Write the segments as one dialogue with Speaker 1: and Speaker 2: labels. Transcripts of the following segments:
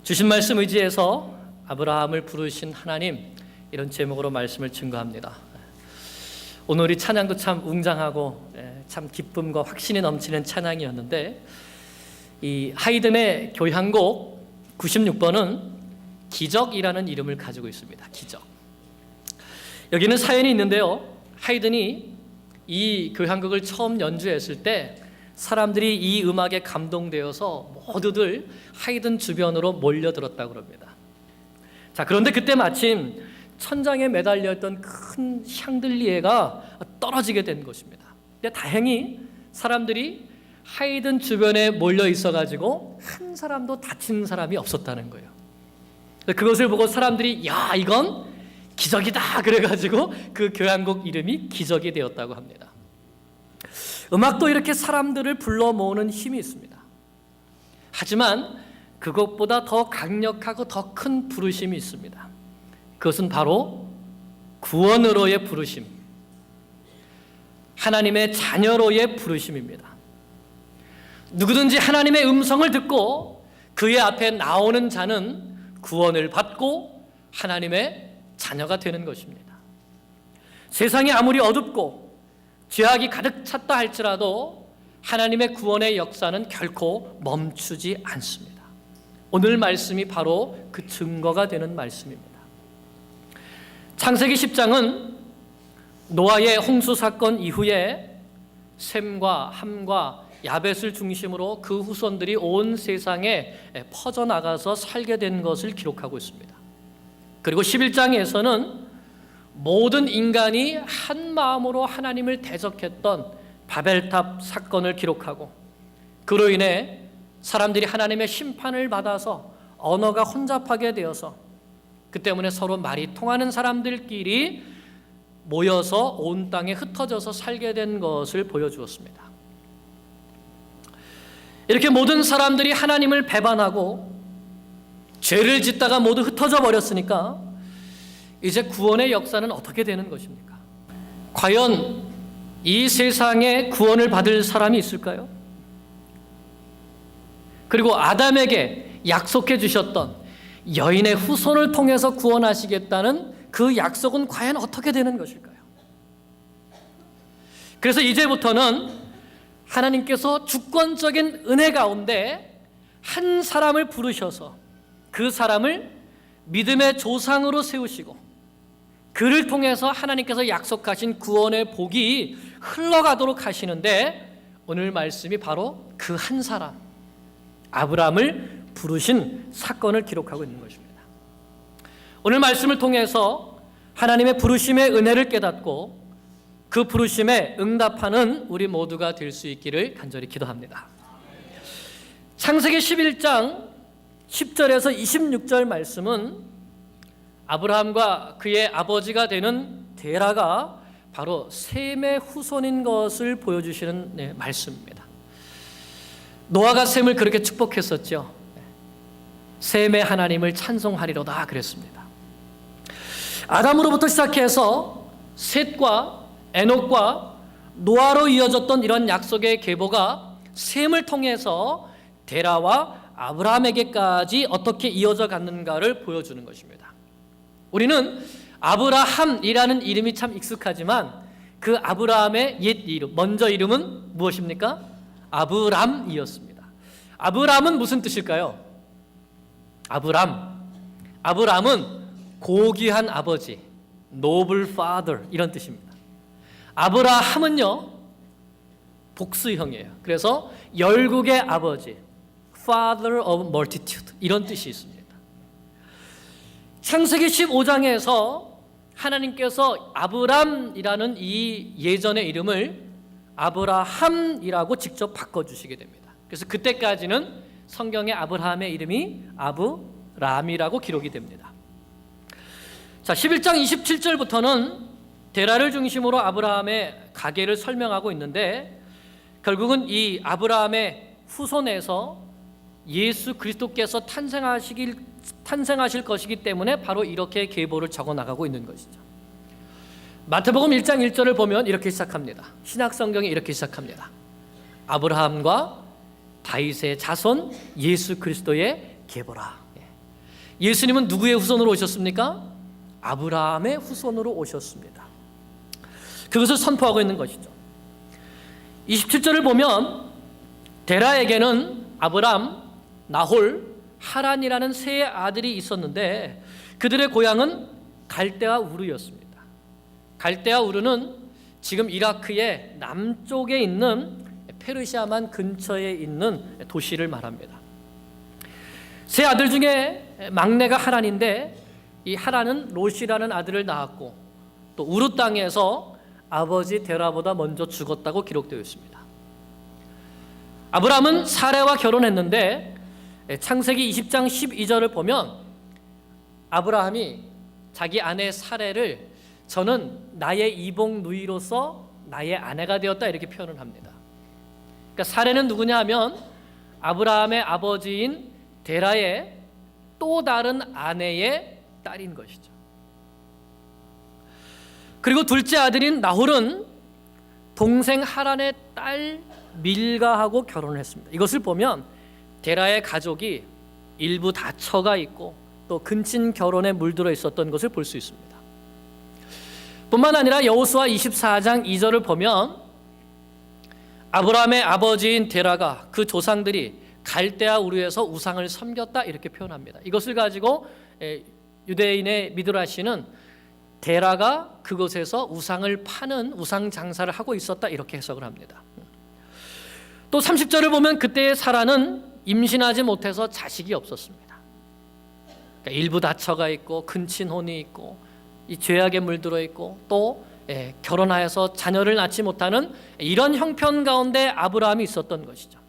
Speaker 1: 주신 말씀 의지해서 아브라함을 부르신 하나님, 이런 제목으로 말씀을 증거합니다. 오늘 이 찬양도 참 웅장하고 참 기쁨과 확신이 넘치는 찬양이었는데, 이 하이든의 교향곡 96번은 기적이라는 이름을 가지고 있습니다. 기적. 여기는 사연이 있는데요, 하이든이 이 교향곡을 처음 연주했을 때 사람들이 이 음악에 감동되어서 모두들 하이든 주변으로 몰려들었다고 합니다. 자, 그런데 그때 마침 천장에 매달려 있던 큰 샹들리에가 떨어지게 된 것입니다. 근데 다행히 사람들이 하이든 주변에 몰려 있어가지고 한 사람도 다친 사람이 없었다는 거예요. 그것을 보고 사람들이 야, 이건 기적이다 그래가지고 그 교향곡 이름이 기적이 되었다고 합니다. 음악도 이렇게 사람들을 불러 모으는 힘이 있습니다. 하지만 그것보다 더 강력하고 더 큰 부르심이 있습니다. 그것은 바로 구원으로의 부르심, 하나님의 자녀로의 부르심입니다. 누구든지 하나님의 음성을 듣고 그의 앞에 나오는 자는 구원을 받고 하나님의 자녀가 되는 것입니다. 세상이 아무리 어둡고 죄악이 가득 찼다 할지라도 하나님의 구원의 역사는 결코 멈추지 않습니다. 오늘 말씀이 바로 그 증거가 되는 말씀입니다. 창세기 10장은 노아의 홍수 사건 이후에 셈과 함과 야벳을 중심으로 그 후손들이 온 세상에 퍼져나가서 살게 된 것을 기록하고 있습니다. 그리고 11장에서는 모든 인간이 한 마음으로 하나님을 대적했던 바벨탑 사건을 기록하고, 그로 인해 사람들이 하나님의 심판을 받아서 언어가 혼잡하게 되어서 그 때문에 서로 말이 통하는 사람들끼리 모여서 온 땅에 흩어져서 살게 된 것을 보여주었습니다. 이렇게 모든 사람들이 하나님을 배반하고 죄를 짓다가 모두 흩어져 버렸으니까 이제 구원의 역사는 어떻게 되는 것입니까? 과연 이 세상에 구원을 받을 사람이 있을까요? 그리고 아담에게 약속해 주셨던 여인의 후손을 통해서 구원하시겠다는 그 약속은 과연 어떻게 되는 것일까요? 그래서 이제부터는 하나님께서 주권적인 은혜 가운데 한 사람을 부르셔서 그 사람을 믿음의 조상으로 세우시고 그를 통해서 하나님께서 약속하신 구원의 복이 흘러가도록 하시는데, 오늘 말씀이 바로 그 한 사람 아브라함을 부르신 사건을 기록하고 있는 것입니다. 오늘 말씀을 통해서 하나님의 부르심의 은혜를 깨닫고 그 부르심에 응답하는 우리 모두가 될 수 있기를 간절히 기도합니다. 창세기 11장 10절에서 26절 말씀은 아브라함과 그의 아버지가 되는 데라가 바로 셈의 후손인 것을 보여주시는 말씀입니다. 노아가 셈을 그렇게 축복했었죠. 셈의 하나님을 찬송하리로다 그랬습니다. 아담으로부터 시작해서 셋과 에녹과 노아로 이어졌던 이런 약속의 계보가 셈을 통해서 데라와 아브라함에게까지 어떻게 이어져 갔는가를 보여주는 것입니다. 우리는 아브라함이라는 이름이 참 익숙하지만 그 아브라함의 옛 이름, 먼저 이름은 무엇입니까? 아브람이었습니다. 아브람은 무슨 뜻일까요? 아브람은 고귀한 아버지, noble father 이런 뜻입니다. 아브라함은요 복수형이에요. 그래서 열국의 아버지, father of multitude 이런 뜻이 있습니다. 창세기 15장에서 하나님께서 아브람이라는 이 예전의 이름을 아브라함이라고 직접 바꿔주시게 됩니다. 그래서 그때까지는 성경에 아브라함의 이름이 아브람이라고 기록이 됩니다. 자, 11장 27절부터는 데라를 중심으로 아브라함의 가계를 설명하고 있는데, 결국은 이 아브라함의 후손에서 예수 그리스도께서 탄생하실 것이기 때문에 바로 이렇게 계보를 적어 나가고 있는 것이죠. 마태복음 1장 1절을 보면 이렇게 시작합니다. 신약 성경이 이렇게 시작합니다. 아브라함과 다윗의 자손 예수 그리스도의 계보라. 예수님은 누구의 후손으로 오셨습니까? 아브라함의 후손으로 오셨습니다. 그것을 선포하고 있는 것이죠. 27절을 보면 데라에게는 아브람, 나홀, 하란이라는 세 아들이 있었는데 그들의 고향은 갈대아 우르였습니다. 갈대아 우르는 지금 이라크의 남쪽에 있는 페르시아만 근처에 있는 도시를 말합니다. 세 아들 중에 막내가 하란인데 이 하란은 롯이라는 아들을 낳았고 또 우르 땅에서 아버지 데라보다 먼저 죽었다고 기록되어 있습니다. 아브람은 사레와 결혼했는데 창세기 20장 12절을 보면 아브라함이 자기 아내 사레를 저는 나의 이복 누이로서 나의 아내가 되었다 이렇게 표현을 합니다. 그러니까 사레는 누구냐 하면 아브라함의 아버지인 데라의 또 다른 아내의 딸인 것이죠. 그리고 둘째 아들인 나홀은 동생 하란의 딸 밀가하고 결혼을 했습니다. 이것을 보면 데라의 가족이 일부 다처가 있고 또 근친 결혼에 물들어 있었던 것을 볼 수 있습니다. 뿐만 아니라 여호수아 24장 2절을 보면 아브라함의 아버지인 데라가 그 조상들이 갈대아 우르에서 우상을 섬겼다 이렇게 표현합니다. 이것을 가지고 유대인의 미드라시는 데라가 그곳에서 우상을 파는 우상 장사를 하고 있었다 이렇게 해석을 합니다. 또 30절을 보면 그때의 사라는 임신하지 못해서 자식이 없었습니다. 그러니까 일부 다처가 있고 근친혼이 있고 이 죄악에 물들어 있고 또 결혼하여서 자녀를 낳지 못하는 이런 형편 가운데 아브라함이 있었던 것이죠.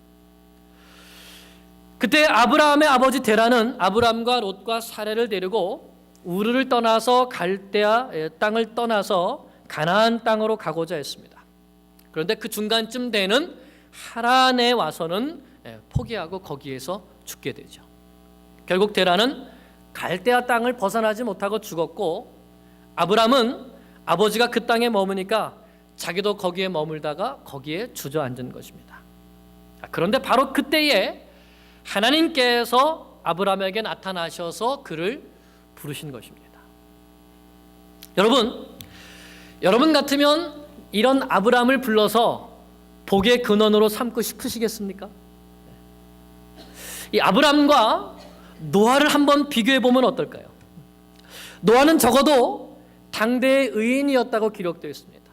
Speaker 1: 그때 아브라함의 아버지 데라는 아브람과 롯과 사레를 데리고 우르를 떠나서 갈대아 땅을 떠나서 가나안 땅으로 가고자 했습니다. 그런데 그 중간쯤 되는 하란에 와서는 포기하고 거기에서 죽게 되죠. 결국 데라는 갈대아 땅을 벗어나지 못하고 죽었고 아브람은 아버지가 그 땅에 머무니까 자기도 거기에 머물다가 거기에 주저앉은 것입니다. 그런데 바로 그때에 하나님께서 아브람에게 나타나셔서 그를 부르신 것입니다. 여러분 같으면 이런 아브람을 불러서 복의 근원으로 삼고 싶으시겠습니까? 이 아브람과 노아를 한번 비교해 보면 어떨까요? 노아는 적어도 당대의 의인이었다고 기록되어 있습니다.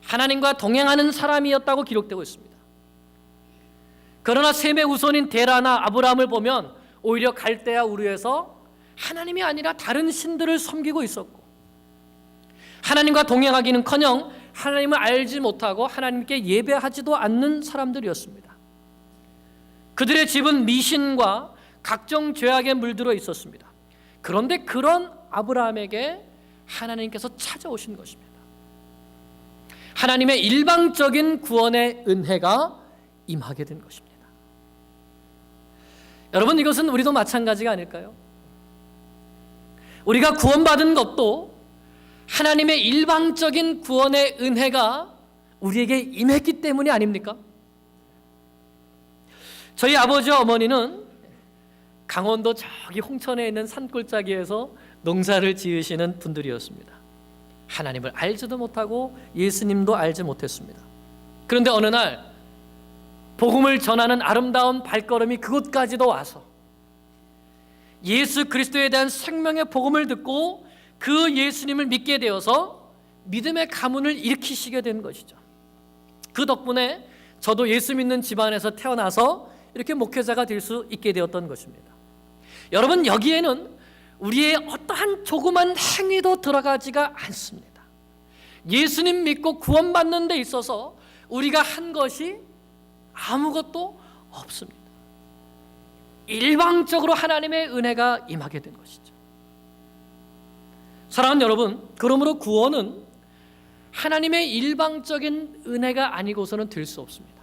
Speaker 1: 하나님과 동행하는 사람이었다고 기록되고 있습니다. 그러나 셈의 후손인 데라나 아브람을 보면 오히려 갈대아 우르에서 하나님이 아니라 다른 신들을 섬기고 있었고 하나님과 동행하기는커녕 하나님을 알지 못하고 하나님께 예배하지도 않는 사람들이었습니다. 그들의 집은 미신과 각종 죄악에 물들어 있었습니다. 그런데 그런 아브라함에게 하나님께서 찾아오신 것입니다. 하나님의 일방적인 구원의 은혜가 임하게 된 것입니다. 여러분, 이것은 우리도 마찬가지가 아닐까요? 우리가 구원받은 것도 하나님의 일방적인 구원의 은혜가 우리에게 임했기 때문이 아닙니까? 저희 아버지와 어머니는 강원도 저기 홍천에 있는 산골짜기에서 농사를 지으시는 분들이었습니다. 하나님을 알지도 못하고 예수님도 알지 못했습니다. 그런데 어느 날 복음을 전하는 아름다운 발걸음이 그곳까지도 와서 예수 그리스도에 대한 생명의 복음을 듣고 그 예수님을 믿게 되어서 믿음의 가문을 일으키시게 된 것이죠. 그 덕분에 저도 예수 믿는 집안에서 태어나서 이렇게 목회자가 될 수 있게 되었던 것입니다. 여러분, 여기에는 우리의 어떠한 조그만 행위도 들어가지가 않습니다. 예수님 믿고 구원받는 데 있어서 우리가 한 것이 아무것도 없습니다. 일방적으로 하나님의 은혜가 임하게 된 것이죠. 사랑하는 여러분, 그러므로 구원은 하나님의 일방적인 은혜가 아니고서는 될 수 없습니다.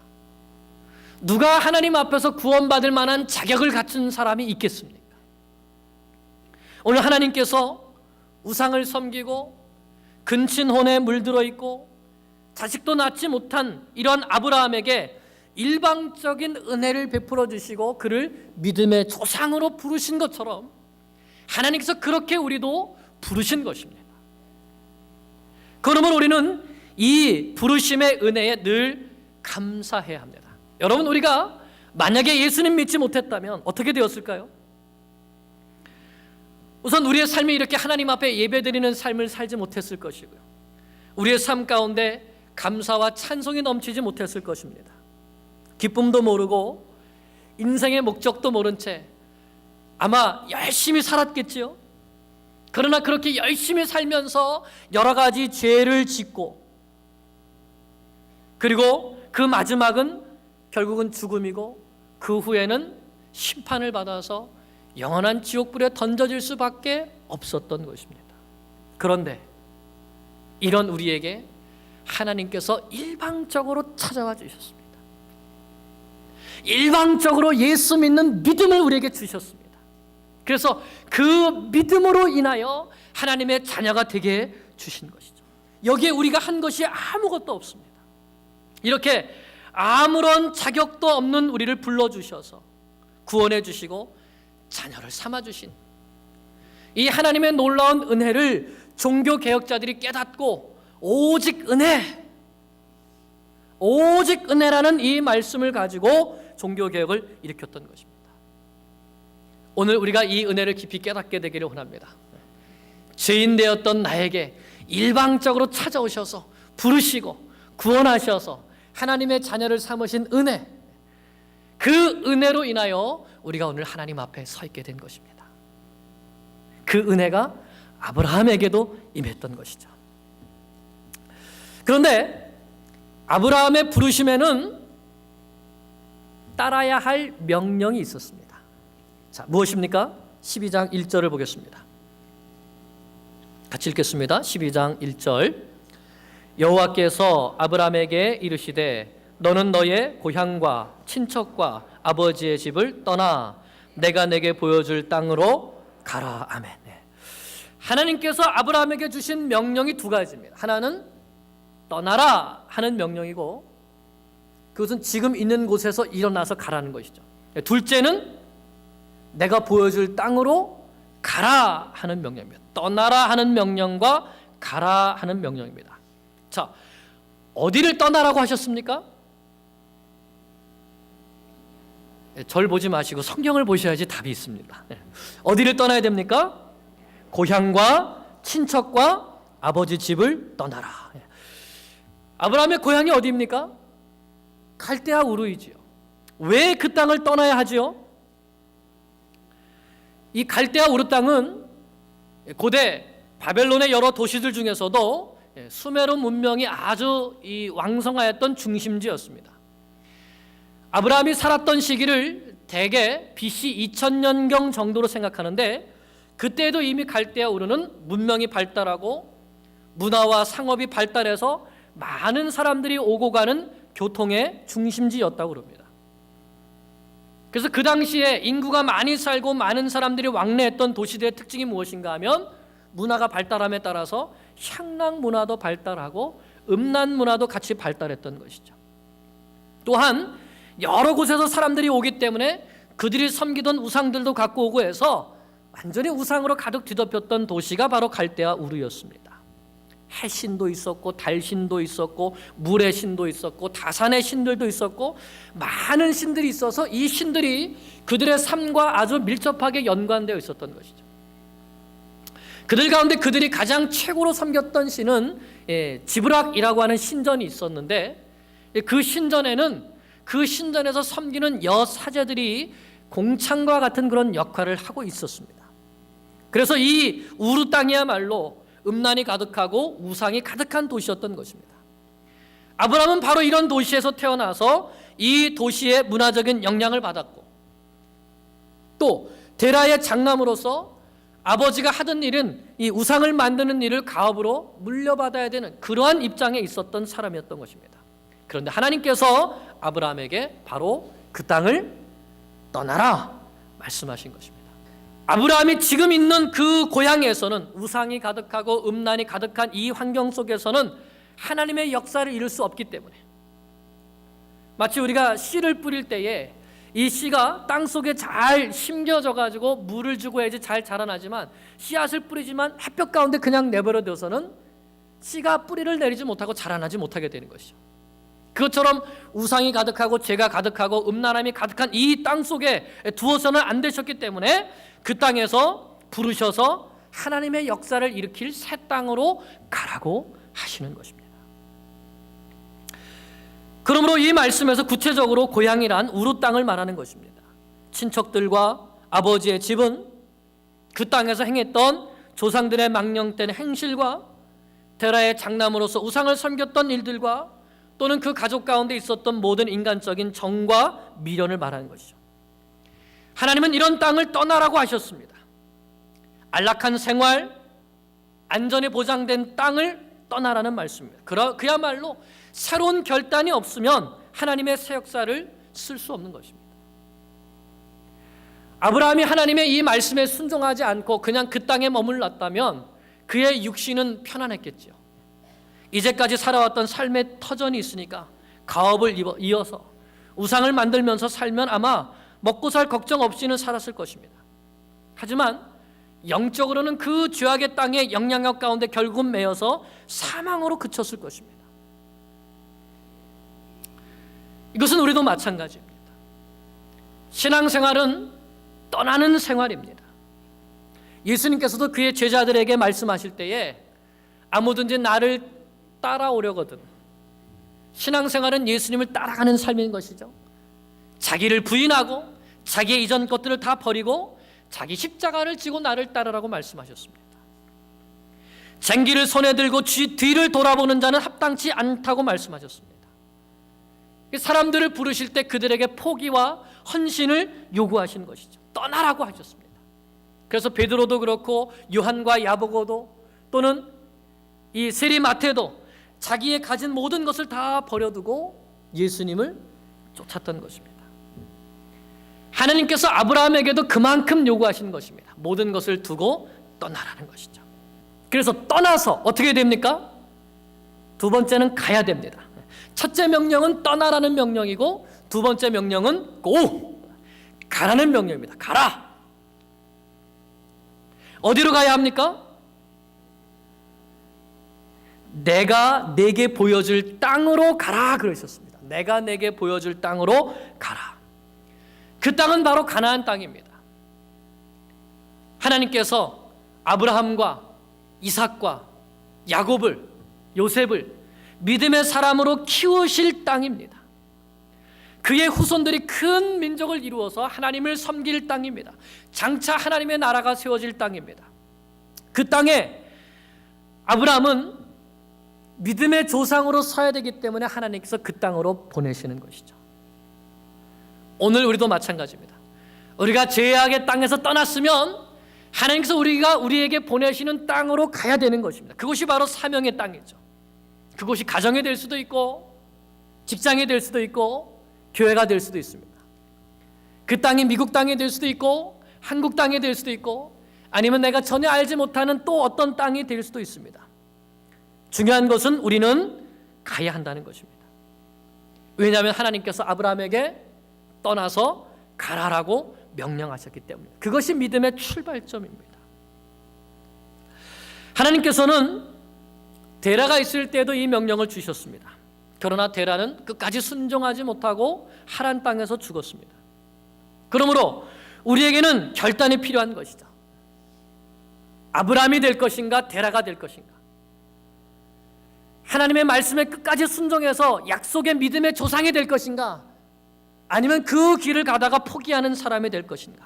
Speaker 1: 누가 하나님 앞에서 구원받을 만한 자격을 갖춘 사람이 있겠습니까? 오늘 하나님께서 우상을 섬기고 근친혼에 물들어 있고 자식도 낳지 못한 이런 아브라함에게 일방적인 은혜를 베풀어 주시고 그를 믿음의 조상으로 부르신 것처럼 하나님께서 그렇게 우리도 부르신 것입니다. 그러면 우리는 이 부르심의 은혜에 늘 감사해야 합니다. 여러분, 우리가 만약에 예수님 믿지 못했다면 어떻게 되었을까요? 우선 우리의 삶이 이렇게 하나님 앞에 예배드리는 삶을 살지 못했을 것이고요, 우리의 삶 가운데 감사와 찬송이 넘치지 못했을 것입니다. 기쁨도 모르고 인생의 목적도 모른 채 아마 열심히 살았겠지요. 그러나 그렇게 열심히 살면서 여러 가지 죄를 짓고, 그리고 그 마지막은 결국은 죽음이고, 그 후에는 심판을 받아서 영원한 지옥불에 던져질 수밖에 없었던 것입니다. 그런데 이런 우리에게 하나님께서 일방적으로 찾아와 주셨습니다. 일방적으로 예수 믿는 믿음을 우리에게 주셨습니다. 그래서 그 믿음으로 인하여 하나님의 자녀가 되게 주신 것이죠. 여기에 우리가 한 것이 아무것도 없습니다. 이렇게 아무런 자격도 없는 우리를 불러주셔서 구원해 주시고 자녀를 삼아주신 이 하나님의 놀라운 은혜를 종교개혁자들이 깨닫고 오직 은혜라는 이 말씀을 가지고 종교개혁을 일으켰던 것입니다. 오늘 우리가 이 은혜를 깊이 깨닫게 되기를 원합니다. 죄인 되었던 나에게 일방적으로 찾아오셔서 부르시고 구원하셔서 하나님의 자녀를 삼으신 은혜, 그 은혜로 인하여 우리가 오늘 하나님 앞에 서 있게 된 것입니다. 그 은혜가 아브라함에게도 임했던 것이죠. 그런데 아브라함의 부르심에는 따라야 할 명령이 있었습니다. 자, 무엇입니까? 12장 1절을 보겠습니다. 같이 읽겠습니다. 12장 1절. 여호와께서 아브라함에게 이르시되 너는 너의 고향과 친척과 아버지의 집을 떠나 내가 내게 보여줄 땅으로 가라. 아멘. 하나님께서 아브라함에게 주신 명령이 두 가지입니다. 하나는 떠나라 하는 명령이고, 그것은 지금 있는 곳에서 일어나서 가라는 것이죠. 둘째는 내가 보여줄 땅으로 가라 하는 명령입니다. 떠나라 하는 명령과 가라 하는 명령입니다. 자, 어디를 떠나라고 하셨습니까? 절 보지 마시고 성경을 보셔야지 답이 있습니다. 어디를 떠나야 됩니까? 고향과 친척과 아버지 집을 떠나라. 아브라함의 고향이 어디입니까? 갈대아 우르이지요. 왜 그 땅을 떠나야 하지요? 이 갈대아 우르 땅은 고대 바벨론의 여러 도시들 중에서도 수메르 문명이 아주 왕성하였던 중심지였습니다. 아브라함이 살았던 시기를 대개 BC 2000년경 정도로 생각하는데, 그때도 이미 갈대아 우르는 문명이 발달하고 문화와 상업이 발달해서 많은 사람들이 오고 가는 교통의 중심지였다고 합니다. 그래서 그 당시에 인구가 많이 살고 많은 사람들이 왕래했던 도시들의 특징이 무엇인가 하면, 문화가 발달함에 따라서 향락 문화도 발달하고 음란 문화도 같이 발달했던 것이죠. 또한 여러 곳에서 사람들이 오기 때문에 그들이 섬기던 우상들도 갖고 오고 해서 완전히 우상으로 가득 뒤덮였던 도시가 바로 갈대아 우르였습니다. 해신도 있었고 달신도 있었고 물의 신도 있었고 다산의 신들도 있었고 많은 신들이 있어서 이 신들이 그들의 삶과 아주 밀접하게 연관되어 있었던 것이죠. 그들 가운데 그들이 가장 최고로 섬겼던 신은 지브락이라고 하는 신전이 있었는데, 그 신전에서 섬기는 여사제들이 공창과 같은 그런 역할을 하고 있었습니다. 그래서 이 우르 땅이야말로 음란이 가득하고 우상이 가득한 도시였던 것입니다. 아브라함은 바로 이런 도시에서 태어나서 이 도시의 문화적인 영향을 받았고, 또 데라의 장남으로서 아버지가 하던 일은 이 우상을 만드는 일을 가업으로 물려받아야 되는 그러한 입장에 있었던 사람이었던 것입니다. 그런데 하나님께서 아브라함에게 바로 그 땅을 떠나라 말씀하신 것입니다. 아브라함이 지금 있는 그 고향에서는 우상이 가득하고 음란이 가득한 이 환경 속에서는 하나님의 역사를 이룰 수 없기 때문에, 마치 우리가 씨를 뿌릴 때에 이 씨가 땅속에 잘 심겨져 가지고 물을 주고 해야지 잘 자라나지만 씨앗을 뿌리지만 햇볕 가운데 그냥 내버려 둬서는 씨가 뿌리를 내리지 못하고 자라나지 못하게 되는 것이죠. 그것처럼 우상이 가득하고 죄가 가득하고 음란함이 가득한 이 땅 속에 두어서는 안 되셨기 때문에 그 땅에서 부르셔서 하나님의 역사를 일으킬 새 땅으로 가라고 하시는 것입니다. 그러므로 이 말씀에서 구체적으로 고향이란 우루 땅을 말하는 것입니다. 친척들과 아버지의 집은 그 땅에서 행했던 조상들의 망령된 행실과 데라의 장남으로서 우상을 섬겼던 일들과 또는 그 가족 가운데 있었던 모든 인간적인 정과 미련을 말하는 것이죠. 하나님은 이런 땅을 떠나라고 하셨습니다. 안락한 생활, 안전이 보장된 땅을 떠나라는 말씀입니다. 그야말로 새로운 결단이 없으면 하나님의 새 역사를 쓸 수 없는 것입니다. 아브라함이 하나님의 이 말씀에 순종하지 않고 그냥 그 땅에 머물렀다면 그의 육신은 편안했겠죠. 이제까지 살아왔던 삶의 터전이 있으니까 가업을 이어서 우상을 만들면서 살면 아마 먹고 살 걱정 없이는 살았을 것입니다. 하지만 영적으로는 그 죄악의 땅의 영향력 가운데 결국 매여서 사망으로 그쳤을 것입니다. 이것은 우리도 마찬가지입니다. 신앙생활은 떠나는 생활입니다. 예수님께서도 그의 제자들에게 말씀하실 때에 아무든지 나를 따라오려거든. 신앙생활은 예수님을 따라가는 삶인 것이죠. 자기를 부인하고 자기의 이전 것들을 다 버리고 자기 십자가를 지고 나를 따르라고 말씀하셨습니다. 쟁기를 손에 들고 뒤를 돌아보는 자는 합당치 않다고 말씀하셨습니다. 사람들을 부르실 때 그들에게 포기와 헌신을 요구하시는 것이죠. 떠나라고 하셨습니다. 그래서 베드로도 그렇고 요한과 야고보도 또는 이 세리 마태도 자기의 가진 모든 것을 다 버려두고 예수님을 쫓았던 것입니다. 하나님께서 아브라함에게도 그만큼 요구하시는 것입니다. 모든 것을 두고 떠나라는 것이죠. 그래서 떠나서 어떻게 됩니까? 두 번째는 가야 됩니다. 첫째 명령은 떠나라는 명령이고 두 번째 명령은 고! 가라는 명령입니다. 가라! 어디로 가야 합니까? 내가 내게 보여줄 땅으로 가라 그러셨습니다. 내가 내게 보여줄 땅으로 가라. 그 땅은 바로 가나안 땅입니다. 하나님께서 아브라함과 이삭과 야곱을, 요셉을 믿음의 사람으로 키우실 땅입니다. 그의 후손들이 큰 민족을 이루어서 하나님을 섬길 땅입니다. 장차 하나님의 나라가 세워질 땅입니다. 그 땅에 아브라함은 믿음의 조상으로 서야 되기 때문에 하나님께서 그 땅으로 보내시는 것이죠. 오늘 우리도 마찬가지입니다. 우리가 죄악의 땅에서 떠났으면 하나님께서 우리에게 보내시는 땅으로 가야 되는 것입니다. 그것이 바로 사명의 땅이죠. 그곳이 가정이 될 수도 있고 직장이 될 수도 있고 교회가 될 수도 있습니다. 그 땅이 미국 땅이 될 수도 있고 한국 땅이 될 수도 있고 아니면 내가 전혀 알지 못하는 또 어떤 땅이 될 수도 있습니다. 중요한 것은 우리는 가야 한다는 것입니다. 왜냐하면 하나님께서 아브라함에게 떠나서 가라라고 명령하셨기 때문입니다. 그것이 믿음의 출발점입니다. 하나님께서는 데라가 있을 때도 이 명령을 주셨습니다. 그러나 데라는 끝까지 순종하지 못하고 하란 땅에서 죽었습니다. 그러므로 우리에게는 결단이 필요한 것이죠. 아브라함이 될 것인가 데라가 될 것인가. 하나님의 말씀에 끝까지 순종해서 약속의 믿음의 조상이 될 것인가 아니면 그 길을 가다가 포기하는 사람이 될 것인가.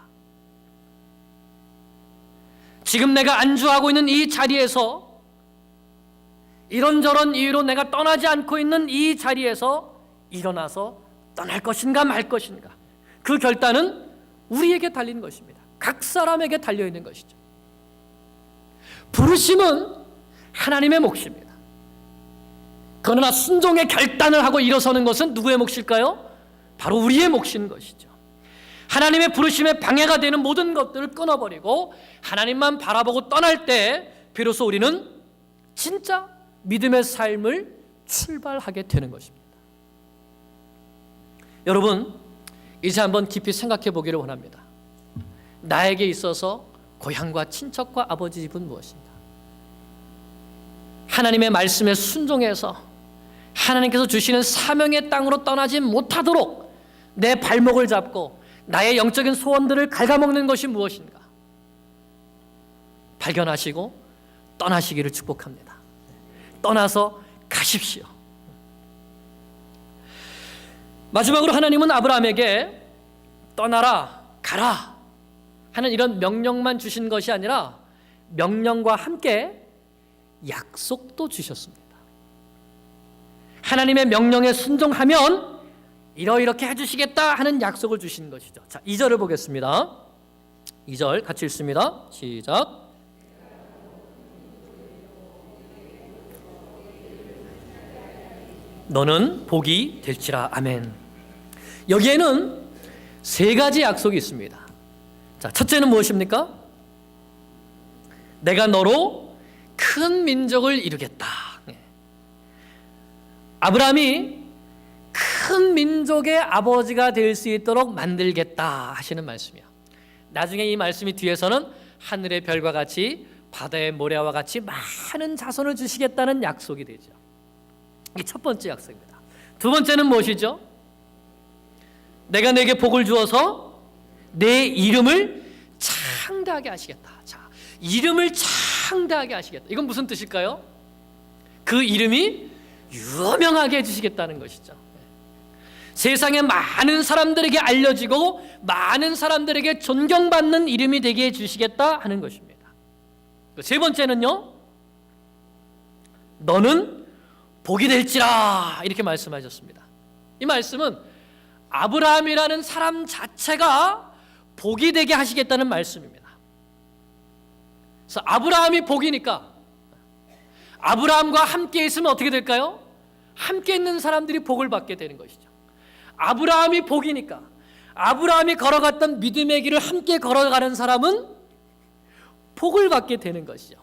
Speaker 1: 지금 내가 안주하고 있는 이 자리에서 이런저런 이유로 내가 떠나지 않고 있는 이 자리에서 일어나서 떠날 것인가 말 것인가. 그 결단은 우리에게 달린 것입니다. 각 사람에게 달려있는 것이죠. 부르심은 하나님의 몫입니다. 그러나 순종의 결단을 하고 일어서는 것은 누구의 몫일까요? 바로 우리의 몫인 것이죠. 하나님의 부르심에 방해가 되는 모든 것들을 끊어버리고 하나님만 바라보고 떠날 때 비로소 우리는 진짜 믿음의 삶을 출발하게 되는 것입니다. 여러분, 이제 한번 깊이 생각해 보기를 원합니다. 나에게 있어서 고향과 친척과 아버지 집은 무엇인가? 하나님의 말씀에 순종해서 하나님께서 주시는 사명의 땅으로 떠나지 못하도록 내 발목을 잡고 나의 영적인 소원들을 갉아먹는 것이 무엇인가? 발견하시고 떠나시기를 축복합니다. 떠나서 가십시오. 마지막으로 하나님은 아브라함에게 떠나라, 가라 하는 이런 명령만 주신 것이 아니라 명령과 함께 약속도 주셨습니다. 하나님의 명령에 순종하면 이렇게 해주시겠다 하는 약속을 주신 것이죠. 자, 2절을 보겠습니다. 2절 같이 읽습니다. 시작. 너는 복이 될지라. 아멘. 여기에는 세 가지 약속이 있습니다. 자, 첫째는 무엇입니까? 내가 너로 큰 민족을 이루겠다. 아브라함이 큰 민족의 아버지가 될 수 있도록 만들겠다 하시는 말씀이요. 나중에 이 말씀이 뒤에서는 하늘의 별과 같이 바다의 모래와 같이 많은 자손을 주시겠다는 약속이 되죠. 이게 첫 번째 약속입니다. 두 번째는 무엇이죠? 내가 내게 복을 주어서 내 이름을 창대하게 하시겠다. 자, 이름을 창대하게 하시겠다. 이건 무슨 뜻일까요? 그 이름이 유명하게 해주시겠다는 것이죠. 세상에 많은 사람들에게 알려지고 많은 사람들에게 존경받는 이름이 되게 해주시겠다 하는 것입니다. 세 번째는요, 너는 복이 될지라 이렇게 말씀하셨습니다. 이 말씀은 아브라함이라는 사람 자체가 복이 되게 하시겠다는 말씀입니다. 그래서 아브라함이 복이니까 아브라함과 함께 있으면 어떻게 될까요? 함께 있는 사람들이 복을 받게 되는 것이죠. 아브라함이 복이니까 아브라함이 걸어갔던 믿음의 길을 함께 걸어가는 사람은 복을 받게 되는 것이죠.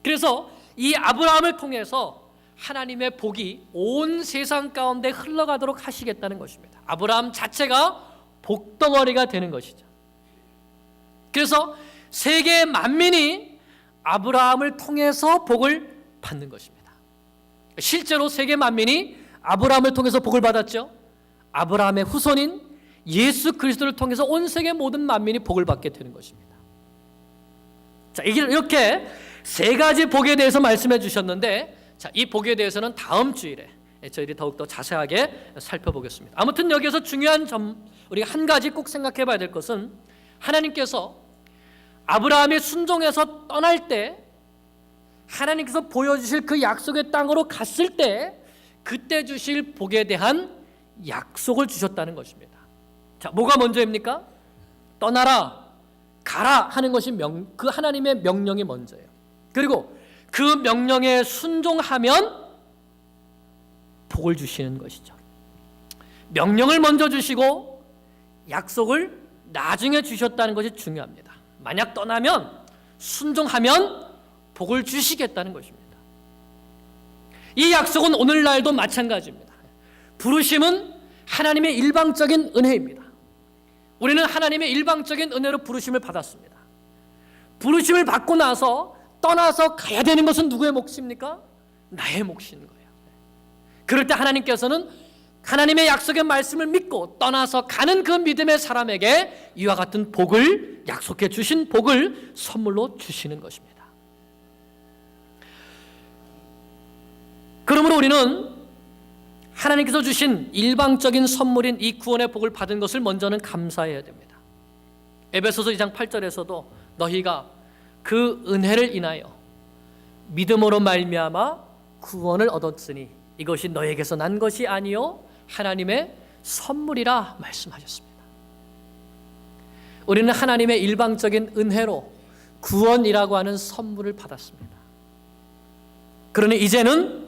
Speaker 1: 그래서 이 아브라함을 통해서 하나님의 복이 온 세상 가운데 흘러가도록 하시겠다는 것입니다. 아브라함 자체가 복덩어리가 되는 것이죠. 그래서 세계 만민이 아브라함을 통해서 복을 받는 것입니다. 실제로 세계 만민이 아브라함을 통해서 복을 받았죠. 아브라함의 후손인 예수 그리스도를 통해서 온 세계 모든 만민이 복을 받게 되는 것입니다. 자, 이렇게 세 가지 복에 대해서 말씀해 주셨는데, 자, 이 복에 대해서는 다음 주일에 저희들이 더욱더 자세하게 살펴보겠습니다. 아무튼 여기서 중요한 점, 우리가 한 가지 꼭 생각해 봐야 될 것은 하나님께서 아브라함이 순종해서 떠날 때 하나님께서 보여주실 그 약속의 땅으로 갔을 때 그때 주실 복에 대한 약속을 주셨다는 것입니다. 자, 뭐가 먼저입니까? 떠나라, 가라 하는 것이 그 하나님의 명령이 먼저예요. 그리고 그 명령에 순종하면 복을 주시는 것이죠. 명령을 먼저 주시고 약속을 나중에 주셨다는 것이 중요합니다. 만약 떠나면 순종하면 복을 주시겠다는 것입니다. 이 약속은 오늘날도 마찬가지입니다. 부르심은 하나님의 일방적인 은혜입니다. 우리는 하나님의 일방적인 은혜로 부르심을 받았습니다. 부르심을 받고 나서 떠나서 가야 되는 것은 누구의 몫입니까? 나의 몫인 거예요. 그럴 때 하나님께서는 하나님의 약속의 말씀을 믿고 떠나서 가는 그 믿음의 사람에게 이와 같은 복을, 약속해 주신 복을 선물로 주시는 것입니다. 그러므로 우리는 하나님께서 주신 일방적인 선물인 이 구원의 복을 받은 것을 먼저는 감사해야 됩니다. 에베소서 2장 8절에서도 너희가 그 은혜를 인하여 믿음으로 말미암아 구원을 얻었으니 이것이 너에게서 난 것이 아니요 하나님의 선물이라 말씀하셨습니다. 우리는 하나님의 일방적인 은혜로 구원이라고 하는 선물을 받았습니다. 그러니 이제는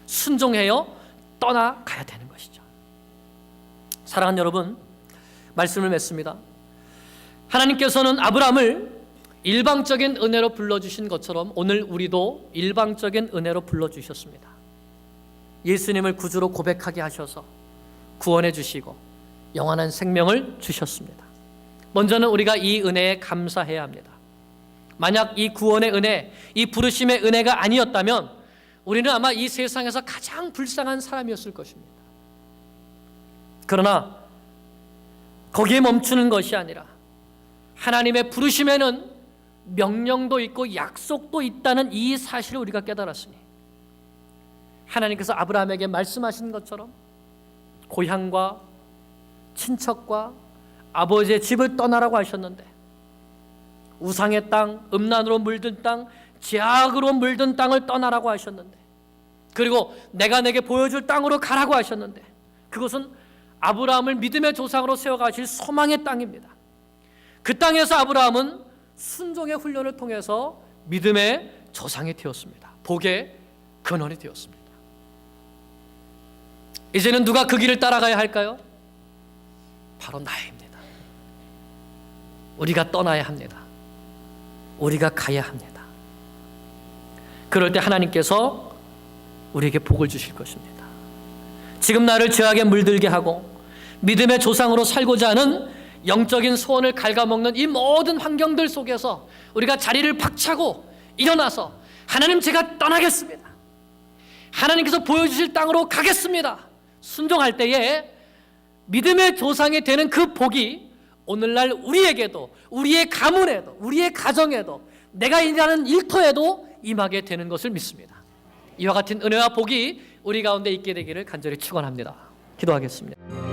Speaker 1: 순종하여 떠나가야 되는 것이죠. 사랑하는 여러분, 말씀을 맺습니다. 하나님께서는 아브라함을 일방적인 은혜로 불러주신 것처럼 오늘 우리도 일방적인 은혜로 불러주셨습니다. 예수님을 구주로 고백하게 하셔서 구원해 주시고 영원한 생명을 주셨습니다. 먼저는 우리가 이 은혜에 감사해야 합니다. 만약 이 구원의 은혜, 이 부르심의 은혜가 아니었다면 우리는 아마 이 세상에서 가장 불쌍한 사람이었을 것입니다. 그러나 거기에 멈추는 것이 아니라 하나님의 부르심에는 명령도 있고 약속도 있다는 이 사실을 우리가 깨달았으니 하나님께서 아브라함에게 말씀하신 것처럼 고향과 친척과 아버지의 집을 떠나라고 하셨는데 우상의 땅, 음란으로 물든 땅, 죄악으로 물든 땅을 떠나라고 하셨는데 그리고 내가 내게 보여줄 땅으로 가라고 하셨는데 그것은 아브라함을 믿음의 조상으로 세워가실 소망의 땅입니다. 그 땅에서 아브라함은 순종의 훈련을 통해서 믿음의 조상이 되었습니다. 복의 근원이 되었습니다. 이제는 누가 그 길을 따라가야 할까요? 바로 나입니다. 우리가 떠나야 합니다. 우리가 가야 합니다. 그럴 때 하나님께서 우리에게 복을 주실 것입니다. 지금 나를 죄악에 물들게 하고 믿음의 조상으로 살고자 하는 영적인 소원을 갉아먹는 이 모든 환경들 속에서 우리가 자리를 박차고 일어나서 하나님, 제가 떠나겠습니다. 하나님께서 보여주실 땅으로 가겠습니다. 순종할 때에 믿음의 조상이 되는 그 복이 오늘날 우리에게도, 우리의 가문에도, 우리의 가정에도, 내가 일하는 일터에도 임하게 되는 것을 믿습니다. 이와 같은 은혜와 복이 우리 가운데 있게 되기를 간절히 축원합니다. 기도하겠습니다.